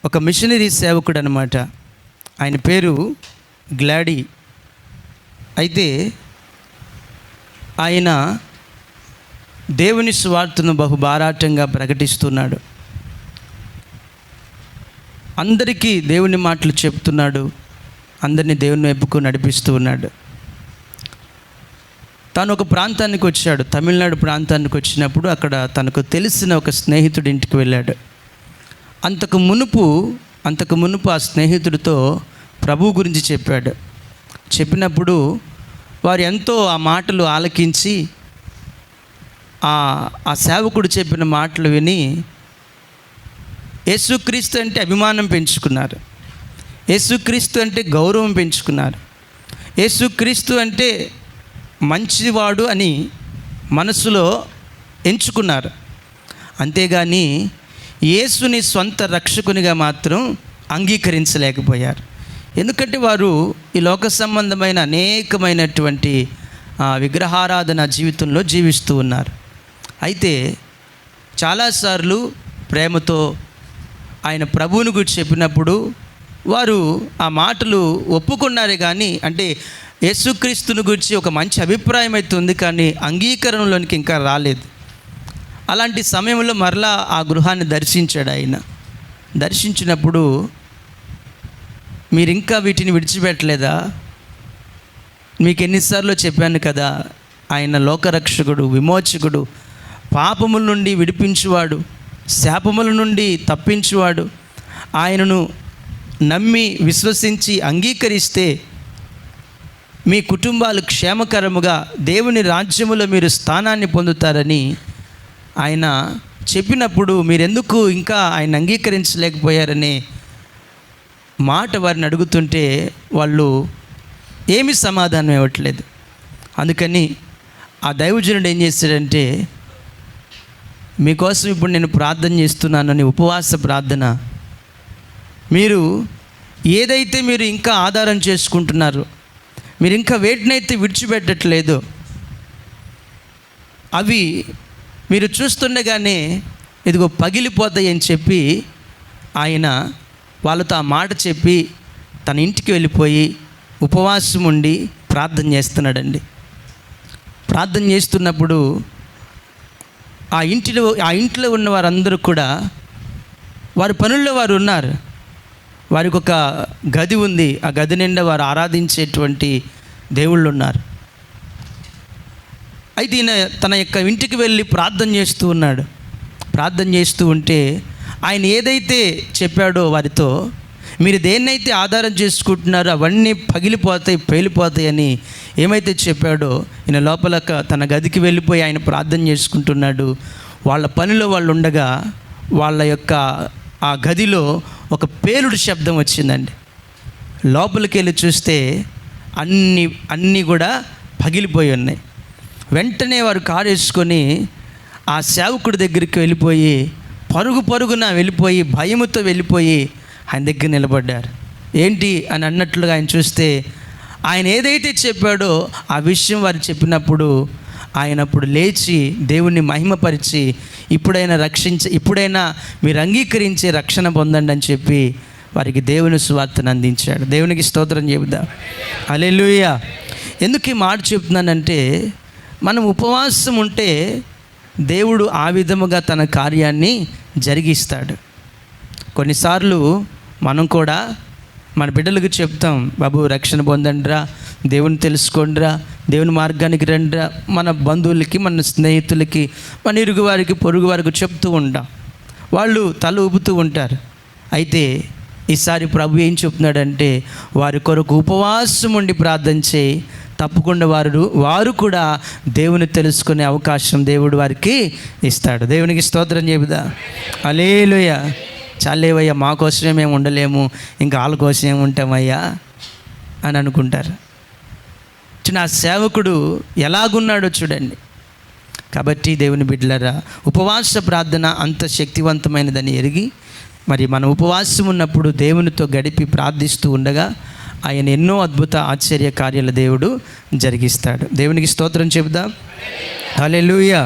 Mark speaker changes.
Speaker 1: ఒక మిషనరీ సేవకుడు అనమాట. ఆయన పేరు గ్లాడీ. అయితే ఆయన దేవుని సువార్తను బహుభారాటంగా ప్రకటిస్తున్నాడు. అందరికీ దేవుని మాటలు చెప్తున్నాడు. అందరినీ దేవుని వైపుకు నడిపిస్తూ ఉన్నాడు. తాను ఒక ప్రాంతానికి వచ్చాడు, తమిళనాడు ప్రాంతానికి వచ్చినప్పుడు అక్కడ తనకు తెలిసిన ఒక స్నేహితుడి ఇంటికి వెళ్ళాడు. అంతకు మునుపు ఆ స్నేహితుడితో ప్రభువు గురించి చెప్పాడు. చెప్పినప్పుడు వారు ఎంతో ఆ మాటలు ఆలకించి ఆ సేవకుడు చెప్పిన మాటలు విని యేసుక్రీస్తు అంటే అభిమానం పెంచుకున్నారు. యేసుక్రీస్తు అంటే గౌరవం పెంచుకున్నారు. యేసుక్రీస్తు అంటే మంచివాడు అని మనసులో ఎంచుకున్నారు. అంతేగాని యేసుని సొంత రక్షకునిగా మాత్రం అంగీకరించలేకపోయారు. ఎందుకంటే వారు ఈ లోక సంబంధమైన అనేకమైనటువంటి విగ్రహారాధన జీవితంలో జీవిస్తూ ఉన్నారు. అయితే చాలాసార్లు ప్రేమతో ఆయన ప్రభువుని గురించి చెప్పినప్పుడు వారు ఆ మాటలు ఒప్పుకున్నారే కానీ, అంటే యేసుక్రీస్తుని గురించి ఒక మంచి అభిప్రాయం అయితే ఉంది కానీ అంగీకరణలోనికి ఇంకా రాలేదు. అలాంటి సమయంలో మరలా ఆ గృహాన్ని దర్శించాడు. ఆయన దర్శించినప్పుడు, మీరు ఇంకా వీటిని విడిచిపెట్టలేదా? మీకు ఎన్నిసార్లు చెప్పాను కదా, ఆయన లోకరక్షకుడు, విమోచకుడు, పాపముల నుండి విడిపించువాడు, శాపముల నుండి తప్పించువాడు. ఆయనను నమ్మి విశ్వసించి అంగీకరిస్తే మీ కుటుంబాలు క్షేమకరముగా దేవుని రాజ్యములో మీరు స్థానాన్ని పొందుతారని ఆయన చెప్పినప్పుడు మీరెందుకు ఇంకా ఆయన అంగీకరించలేకపోయారనే మాట వారిని అడుగుతుంటే వాళ్ళు ఏమి సమాధానం ఇవ్వట్లేదు. అందుకని ఆ దైవజనుడు ఏం చేశాడంటే, మీకోసం ఇప్పుడు నేను ప్రార్థన చేస్తున్నానని ఉపవాస ప్రార్థన, మీరు ఏదైతే మీరు ఇంకా ఆధారం చేసుకుంటున్నారో, మీరు ఇంకా వేటినైతే విడిచిపెట్టట్లేదో అవి మీరు చూస్తుండగానే ఇదిగో పగిలిపోతాయి అని చెప్పి ఆయన వాళ్ళతో ఆ మాట చెప్పి తన ఇంటికి వెళ్ళిపోయి ఉపవాసం ఉండి ప్రార్థన చేస్తున్నాడండి. ప్రార్థన చేస్తున్నప్పుడు ఆ ఇంట్లో ఉన్న వారందరూ కూడా వారి పనుల్లో వారు ఉన్నారు. వారికి ఒక గది ఉంది. ఆ గది నిండా వారు ఆరాధించేటువంటి దేవుళ్ళు ఉన్నారు. అయితే ఈయన తన యొక్క ఇంటికి వెళ్ళి ప్రార్థన చేస్తూ ఉన్నాడు. ప్రార్థన చేస్తూ ఉంటే ఆయన ఏదైతే చెప్పాడో వారితో, మీరు దేన్నైతే ఆధారం చేసుకుంటున్నారో అవన్నీ పగిలిపోతాయి, పేలిపోతాయి అని ఏమైతే చెప్పాడో, ఈయన లోపల తన గదికి వెళ్ళిపోయి ఆయన ప్రార్థన చేసుకుంటున్నాడు. వాళ్ళ పనిలో వాళ్ళు ఉండగా వాళ్ళ యొక్క ఆ గదిలో ఒక పేలుడు శబ్దం వచ్చిందండి. లోపలికి వెళ్ళి చూస్తే అన్నీ కూడా పగిలిపోయి ఉన్నాయి. వెంటనే వారు కారు వేసుకొని ఆ సేవకుడి దగ్గరికి వెళ్ళిపోయి పరుగున వెళ్ళిపోయి భయముతో వెళ్ళిపోయి ఆయన దగ్గర నిలబడ్డారు. ఏంటి అని అన్నట్లుగా ఆయన చూస్తే ఆయన ఏదైతే చెప్పాడో ఆ విషయం వారు చెప్పినప్పుడు ఆయన అప్పుడు లేచి దేవుణ్ణి మహిమపరిచి ఇప్పుడైనా మీరు అంగీకరించే రక్షణ పొందండి అని చెప్పి వారికి దేవుని సువార్తను అందించాడు. దేవునికి స్తోత్రం చెబుదాం. హల్లెలూయా. ఎందుకు ఈ మాట చెప్తున్నానంటే, మనం ఉపవాసం ఉంటే దేవుడు ఆ విధముగా తన కార్యాన్ని జరిగిస్తాడు. కొన్నిసార్లు మనం కూడా మన బిడ్డలకు చెప్తాం, బాబు రక్షణ పొందండిరా, దేవుని తెలుసుకోండిరా, దేవుని మార్గానికి రండిరా. మన బంధువులకి, మన స్నేహితులకి, మన ఇరుగు వారికి, పొరుగు వారికి చెప్తూ ఉంటాం. వాళ్ళు తల ఊపుతూ ఉంటారు. అయితే ఈసారి ప్రభు ఏం చెప్తున్నాడంటే, వారి కొరకు ఉపవాసం ఉండి ప్రార్థన చేయి, తప్పకుండా వారు కూడా దేవుని తెలుసుకునే అవకాశం దేవుడు వారికి ఇస్తాడు. దేవునికి స్తోత్రం చెబుదా. హల్లెలూయా. చాలేవయ్యా, మా కోసమే మేము ఉండలేము, ఇంకా వాళ్ళ కోసం ఏమి ఉంటామయ్యా అని అనుకుంటారు. నా సేవకుడు ఎలాగున్నాడో చూడండి. కాబట్టి దేవుని బిడ్డలారా, ఉపవాస ప్రార్థన అంత శక్తివంతమైనదని ఎరిగి, మరి మనం ఉపవాసం ఉన్నప్పుడు దేవునితో గడిపి ప్రార్థిస్తూ ఉండగా ఆయన ఎన్నో అద్భుత ఆశ్చర్య కార్యాల దేవుడు జరిగిస్తాడు. దేవునికి స్తోత్రం చెబుదాం. హల్లెలూయా.